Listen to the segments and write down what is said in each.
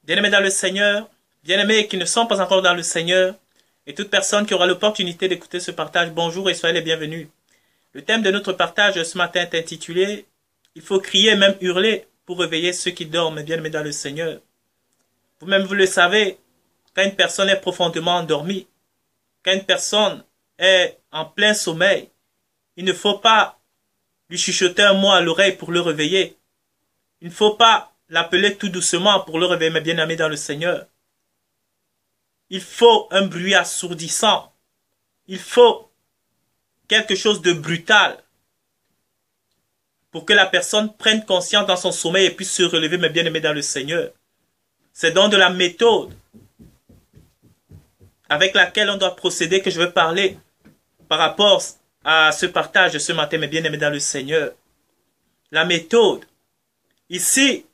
Bien-aimés dans le Seigneur, bien-aimés qui ne sont pas encore dans le Seigneur, et toute personne qui aura l'opportunité d'écouter ce partage, bonjour et soyez les bienvenus. Le thème de notre partage ce matin est intitulé « Il faut crier, même hurler, pour réveiller ceux qui dorment, bien-aimés dans le Seigneur. » Vous-même, vous le savez, quand une personne est profondément endormie, quand une personne est en plein sommeil, il ne faut pas lui chuchoter un mot à l'oreille pour le réveiller. Il ne faut pas l'appeler tout doucement pour le réveiller, mes bien-aimés dans le Seigneur. Il faut un bruit assourdissant. Il faut quelque chose de brutal pour que la personne prenne conscience dans son sommeil et puisse se relever, mes bien-aimés dans le Seigneur. C'est donc de la méthode avec laquelle on doit procéder que je veux parler par rapport à ce partage de ce matin, mes bien-aimés dans le Seigneur. La méthode. Ici,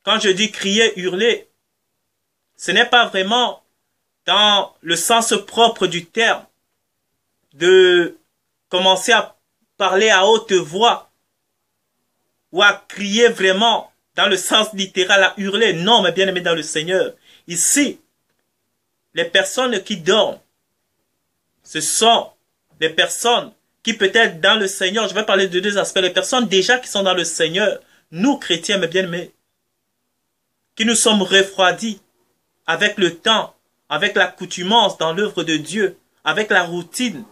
quand je dis crier, hurler, ce n'est pas vraiment dans le sens propre du terme de commencer à parler à haute voix ou à crier vraiment dans le sens littéral, à hurler. Non, mes bien-aimés dans le Seigneur. Ici, les personnes qui dorment, ce sont les personnes qui peut-être dans le Seigneur, je vais parler de deux aspects, les personnes déjà qui sont dans le Seigneur, nous chrétiens, mes bien-aimés, qui nous sommes refroidis avec le temps, avec l'accoutumance dans l'œuvre de Dieu, avec la routine.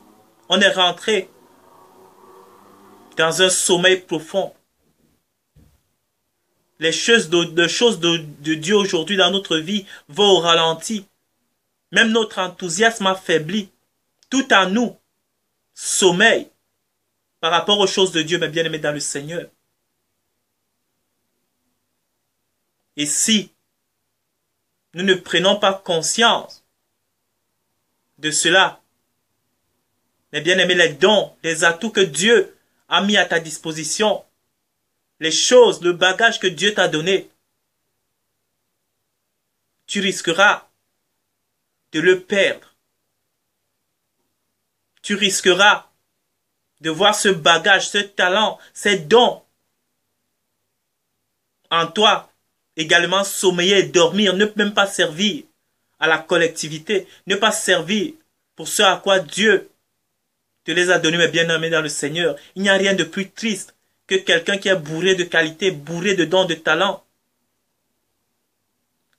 On est rentré dans un sommeil profond. Les choses de Dieu aujourd'hui dans notre vie vont au ralenti. Même notre enthousiasme affaibli. Tout en nous sommeille par rapport aux choses de Dieu, mes bien-aimés dans le Seigneur. Et si nous ne prenons pas conscience de cela, mes bien-aimés, les dons, les atouts que Dieu a mis à ta disposition, les choses, le bagage que Dieu t'a donné, tu risqueras de le perdre. Tu risqueras de voir ce bagage, ce talent, ces dons en toi également sommeiller et dormir, ne même pas servir à la collectivité, ne pas servir pour ce à quoi Dieu te les a donnés, mes bien-aimés dans le Seigneur. Il n'y a rien de plus triste que quelqu'un qui est bourré de qualité, bourré de dons, de talents,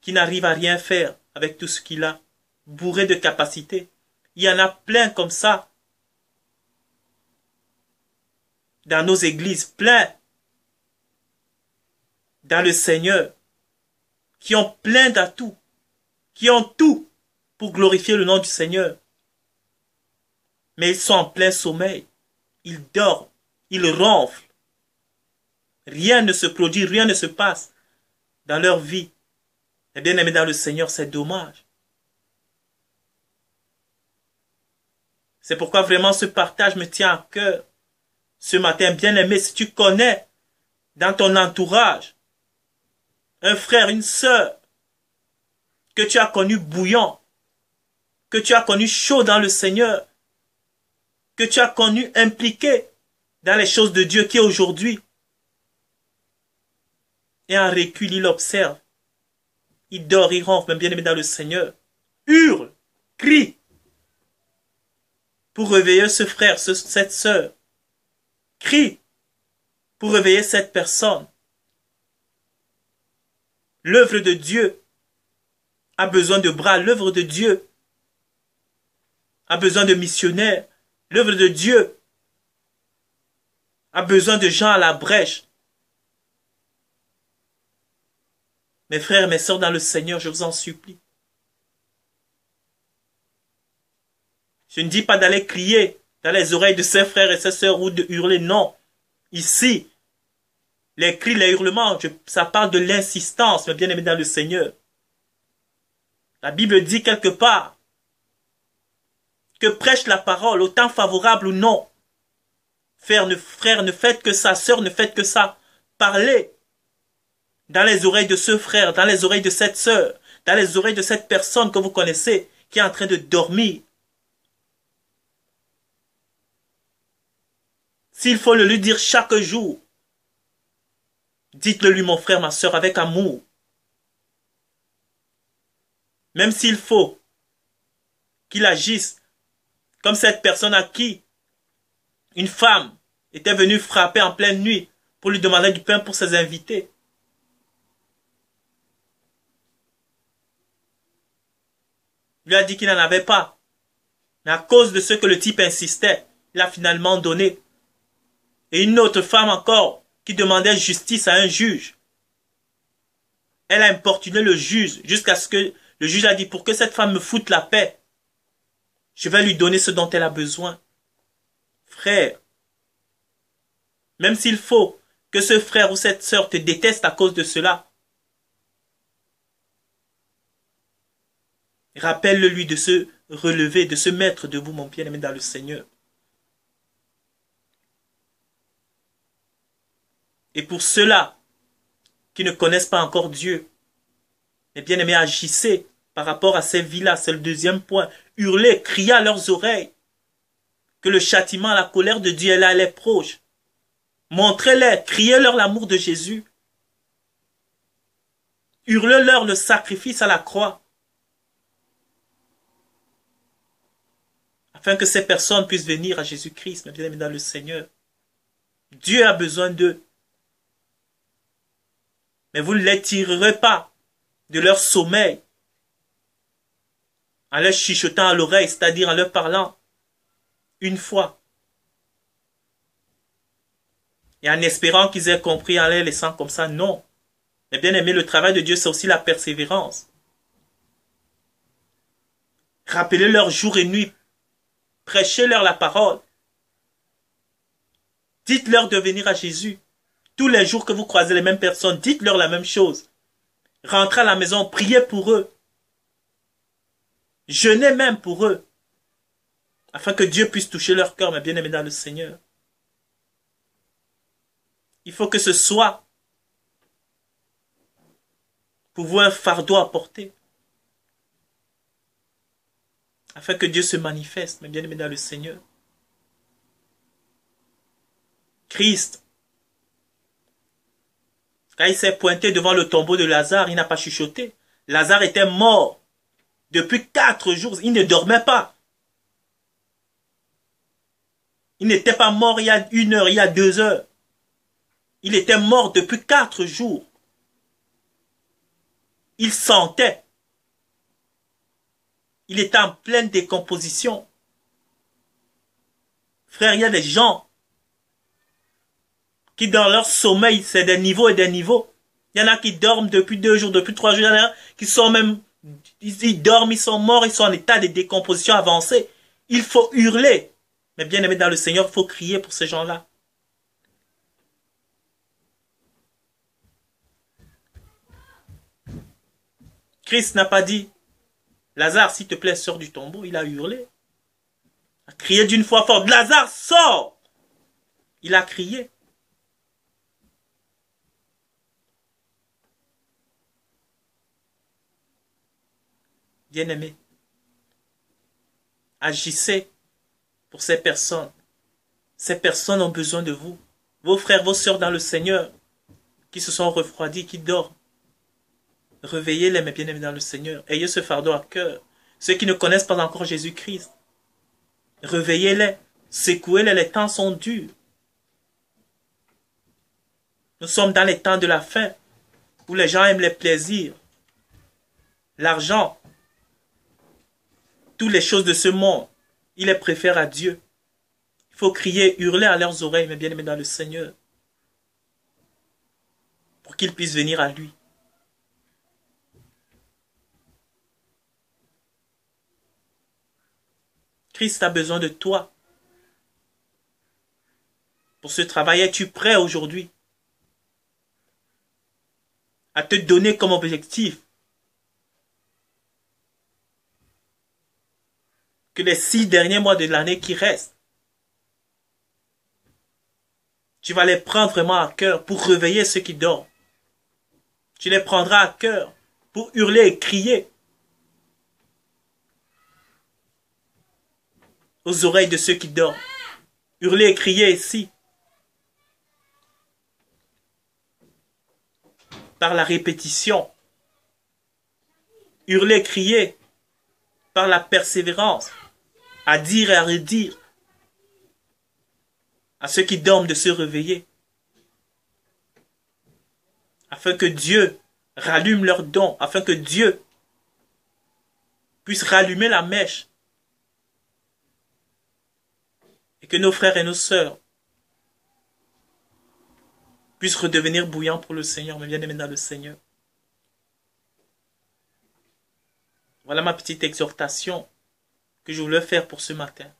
qui n'arrive à rien faire avec tout ce qu'il a, bourré de capacités. Il y en a plein comme ça dans nos églises, plein dans le Seigneur, qui ont plein d'atouts, qui ont tout pour glorifier le nom du Seigneur. Mais ils sont en plein sommeil, ils dorment, ils ronflent. Rien ne se produit, rien ne se passe dans leur vie. Et bien aimé dans le Seigneur, c'est dommage. C'est pourquoi vraiment ce partage me tient à cœur. Ce matin, bien aimé, si tu connais dans ton entourage un frère, une sœur que tu as connu bouillant, que tu as connu chaud dans le Seigneur, que tu as connu impliqué dans les choses de Dieu qui aujourd'hui et en recul, il observe, il dort, il ronfle, même bien aimé dans le Seigneur, hurle, crie pour réveiller ce frère, cette sœur, crie pour réveiller cette personne. L'œuvre de Dieu a besoin de bras, l'œuvre de Dieu a besoin de missionnaires, l'œuvre de Dieu a besoin de gens à la brèche. Mes frères, mes sœurs dans le Seigneur, je vous en supplie. Je ne dis pas d'aller crier dans les oreilles de ses frères et ses sœurs ou de hurler, non. Ici, les cris, les hurlements, ça parle de l'insistance, mes bien-aimés dans le Seigneur. La Bible dit quelque part que prêche la parole, au temps favorable ou non. Frère, ne faites que ça, sœur, ne faites que ça. Parlez dans les oreilles de ce frère, dans les oreilles de cette sœur, dans les oreilles de cette personne que vous connaissez, qui est en train de dormir. S'il faut le lui dire chaque jour, dites-le lui, mon frère, ma sœur, avec amour. Même s'il faut qu'il agisse comme cette personne à qui une femme était venue frapper en pleine nuit pour lui demander du pain pour ses invités. Il lui a dit qu'il n'en avait pas. Mais à cause de ce que le type insistait, il a finalement donné. Et une autre femme encore qui demandait justice à un juge. Elle a importuné le juge jusqu'à ce que le juge a dit pour que cette femme me foute la paix. Je vais lui donner ce dont elle a besoin. Frère, même s'il faut que ce frère ou cette sœur te déteste à cause de cela, rappelle-le-lui de se relever, de se mettre debout, mon bien-aimé dans le Seigneur. Et pour ceux-là qui ne connaissent pas encore Dieu, mes bien-aimés, agissez par rapport à ces vies-là. C'est le deuxième point. Hurlez, criez à leurs oreilles que le châtiment, la colère de Dieu est là, elle est proche. Montrez-les, criez-leur l'amour de Jésus. Hurlez-leur le sacrifice à la croix. Afin que ces personnes puissent venir à Jésus-Christ, mes bien-aimés dans le Seigneur. Dieu a besoin d'eux. Mais vous ne les tirerez pas de leur sommeil en leur chuchotant à l'oreille, c'est-à-dire en leur parlant une fois. Et en espérant qu'ils aient compris, en les laissant comme ça, non. Mais bien aimé, le travail de Dieu, c'est aussi la persévérance. Rappelez-leur jour et nuit. Prêchez-leur la parole. Dites-leur de venir à Jésus. Tous les jours que vous croisez les mêmes personnes, dites-leur la même chose. Rentrez à la maison, priez pour eux. Jeûnez même pour eux. Afin que Dieu puisse toucher leur cœur, mes bien-aimés dans le Seigneur. Il faut que ce soit pour vous un fardeau à porter. Afin que Dieu se manifeste, mes bien-aimés dans le Seigneur. Christ, quand il s'est pointé devant le tombeau de Lazare, il n'a pas chuchoté. Lazare était mort depuis 4 jours. Il ne dormait pas. Il n'était pas mort il y a 1 heure, il y a 2 heures. Il était mort depuis 4 jours. Il sentait. Il était en pleine décomposition. Frère, il y a des gens qui dans leur sommeil, c'est des niveaux et des niveaux. Il y en a qui dorment depuis 2 jours, depuis 3 jours. Il y en a qui sont même, ils dorment, ils sont morts, ils sont en état de décomposition avancée. Il faut hurler. Mais bien aimé dans le Seigneur, il faut crier pour ces gens-là. Christ n'a pas dit, Lazare, s'il te plaît, sors du tombeau. Il a hurlé. Il a crié d'une voix forte, Lazare, sors! Il a crié. Bien-aimés, agissez pour ces personnes. Ces personnes ont besoin de vous. Vos frères, vos sœurs dans le Seigneur, qui se sont refroidis, qui dorment. Réveillez-les, mes bien-aimés dans le Seigneur. Ayez ce fardeau à cœur. Ceux qui ne connaissent pas encore Jésus-Christ, réveillez-les. Secouez-les, les temps sont durs. Nous sommes dans les temps de la fin, où les gens aiment les plaisirs, l'argent, toutes les choses de ce monde. Ils les préfèrent à Dieu. Il faut crier, hurler à leurs oreilles, mes bien-aimés dans le Seigneur, pour qu'ils puissent venir à lui. Christ a besoin de toi. Pour ce travail, es-tu prêt aujourd'hui à te donner comme objectif que les 6 derniers mois de l'année qui restent, tu vas les prendre vraiment à cœur pour réveiller ceux qui dorment. Tu les prendras à cœur pour hurler et crier aux oreilles de ceux qui dorment. Hurler et crier ici. Par la répétition. hurler, crier, par la persévérance, à dire et à redire, à ceux qui dorment de se réveiller, afin que Dieu rallume leurs dons, afin que Dieu puisse rallumer la mèche, et que nos frères et nos sœurs puissent redevenir bouillants pour le Seigneur, mes bien-aimés dans le Seigneur. Voilà ma petite exhortation que je voulais faire pour ce matin.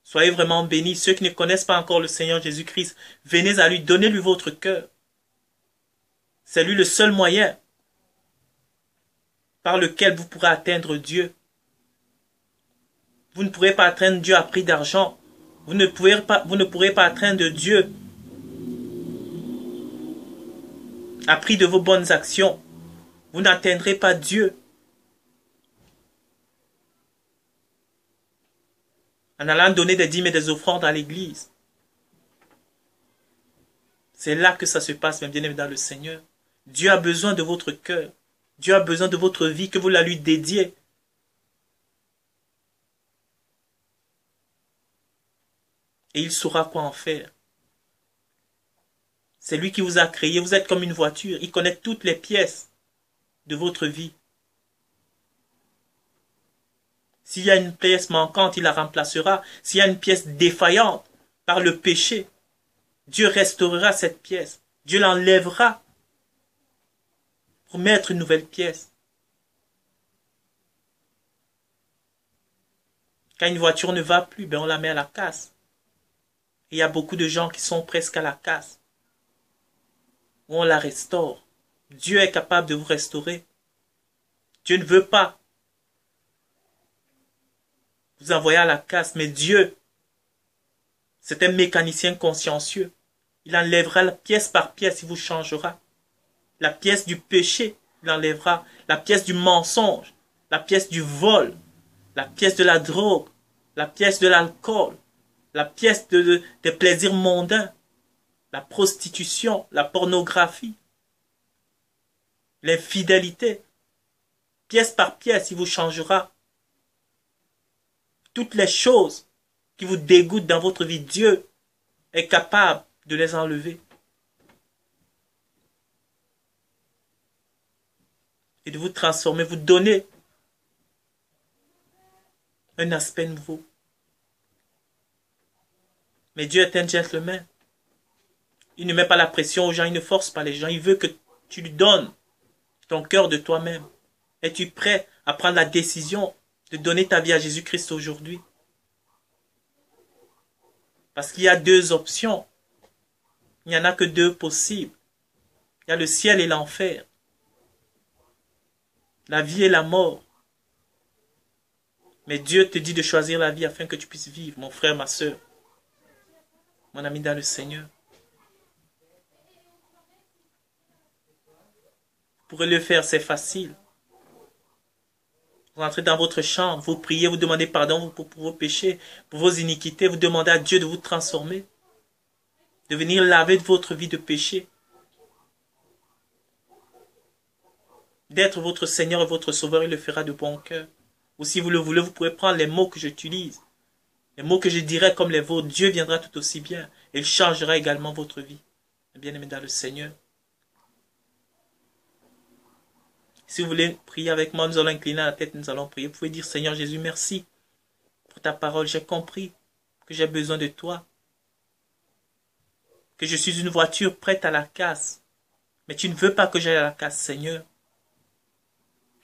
Soyez vraiment bénis. Ceux qui ne connaissent pas encore le Seigneur Jésus-Christ, venez à lui, donnez-lui votre cœur. C'est lui le seul moyen par lequel vous pourrez atteindre Dieu. Vous ne pourrez pas atteindre Dieu à prix d'argent. Vous ne pourrez pas atteindre Dieu à prix de vos bonnes actions. Vous n'atteindrez pas Dieu en allant donner des dîmes et des offrandes à l'église. C'est là que ça se passe, mes bien-aimés dans le Seigneur. Dieu a besoin de votre cœur. Dieu a besoin de votre vie, que vous la lui dédiez. Et il saura quoi en faire. C'est lui qui vous a créé. Vous êtes comme une voiture. Il connaît toutes les pièces de votre vie. S'il y a une pièce manquante, il la remplacera. S'il y a une pièce défaillante par le péché, Dieu restaurera cette pièce. Dieu l'enlèvera pour mettre une nouvelle pièce. Quand une voiture ne va plus, ben on la met à la casse. Et il y a beaucoup de gens qui sont presque à la casse. Où on la restaure. Dieu est capable de vous restaurer. Dieu ne veut pas vous envoyer à la casse, mais Dieu, c'est un mécanicien consciencieux. Il enlèvera la pièce par pièce, il vous changera. La pièce du péché, il enlèvera. La pièce du mensonge, la pièce du vol, la pièce de la drogue, la pièce de l'alcool, la pièce des plaisirs mondains, la prostitution, la pornographie, l'infidélité. Pièce par pièce, il vous changera. Toutes les choses qui vous dégoûtent dans votre vie, Dieu est capable de les enlever. Et de vous transformer, vous donner un aspect nouveau. Mais Dieu est un gentleman. Il ne met pas la pression aux gens, il ne force pas les gens. Il veut que tu lui donnes ton cœur de toi-même. Es-tu prêt à prendre la décision de donner ta vie à Jésus-Christ aujourd'hui? Parce qu'il y a deux options. Il n'y en a que deux possibles. Il y a le ciel et l'enfer. La vie et la mort. Mais Dieu te dit de choisir la vie afin que tu puisses vivre, mon frère, ma soeur, mon ami dans le Seigneur. Vous pourrez le faire, c'est facile. Vous entrez dans votre chambre, vous priez, vous demandez pardon pour vos péchés, pour vos iniquités, vous demandez à Dieu de vous transformer, de venir laver de votre vie de péché, d'être votre Seigneur et votre Sauveur, il le fera de bon cœur. Ou si vous le voulez, vous pouvez prendre les mots que j'utilise, les mots que je dirai comme les vôtres, Dieu viendra tout aussi bien, et il changera également votre vie. Bien-aimés dans le Seigneur. Si vous voulez prier avec moi, nous allons incliner la tête, nous allons prier. Vous pouvez dire, Seigneur Jésus, merci pour ta parole. J'ai compris que j'ai besoin de toi. Que je suis une voiture prête à la casse. Mais tu ne veux pas que j'aille à la casse, Seigneur.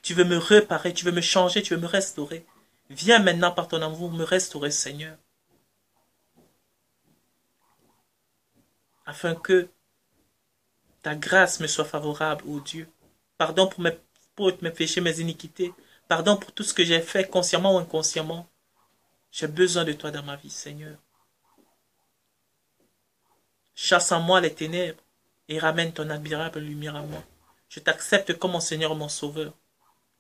Tu veux me réparer, tu veux me changer, tu veux me restaurer. Viens maintenant par ton amour me restaurer, Seigneur. Afin que ta grâce me soit favorable, ô Dieu. Pardon pour mes péchés, mes iniquités. Pardon pour tout ce que j'ai fait, consciemment ou inconsciemment. J'ai besoin de toi dans ma vie, Seigneur. Chasse en moi les ténèbres et ramène ton admirable lumière à moi. Je t'accepte comme mon Seigneur et mon Sauveur.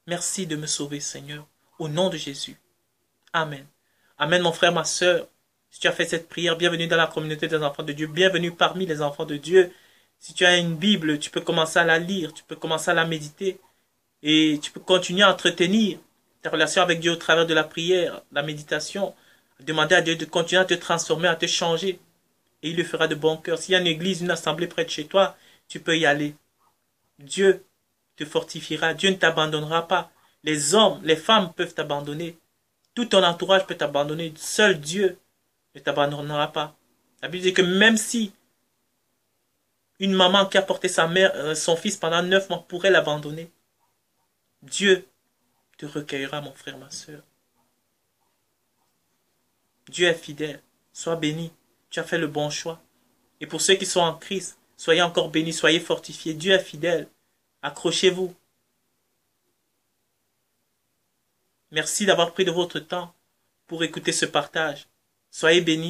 Merci de me sauver, Seigneur. Au nom de Jésus. Amen. Amen, mon frère, ma soeur. Si tu as fait cette prière, bienvenue dans la communauté des enfants de Dieu. Bienvenue parmi les enfants de Dieu. Si tu as une Bible, tu peux commencer à la lire. Tu peux commencer à la méditer. Et tu peux continuer à entretenir ta relation avec Dieu au travers de la prière, la méditation. Demander à Dieu de continuer à te transformer, à te changer. Et il le fera de bon cœur. S'il y a une église, une assemblée près de chez toi, tu peux y aller. Dieu te fortifiera. Dieu ne t'abandonnera pas. Les hommes, les femmes peuvent t'abandonner. Tout ton entourage peut t'abandonner. Seul Dieu ne t'abandonnera pas. La Bible dit que même si une maman qui a porté son fils pendant 9 mois pourrait l'abandonner, Dieu te recueillera, mon frère, ma soeur. Dieu est fidèle. Sois béni. Tu as fait le bon choix. Et pour ceux qui sont en Christ, soyez encore bénis, soyez fortifiés. Dieu est fidèle. Accrochez-vous. Merci d'avoir pris de votre temps pour écouter ce partage. Soyez bénis.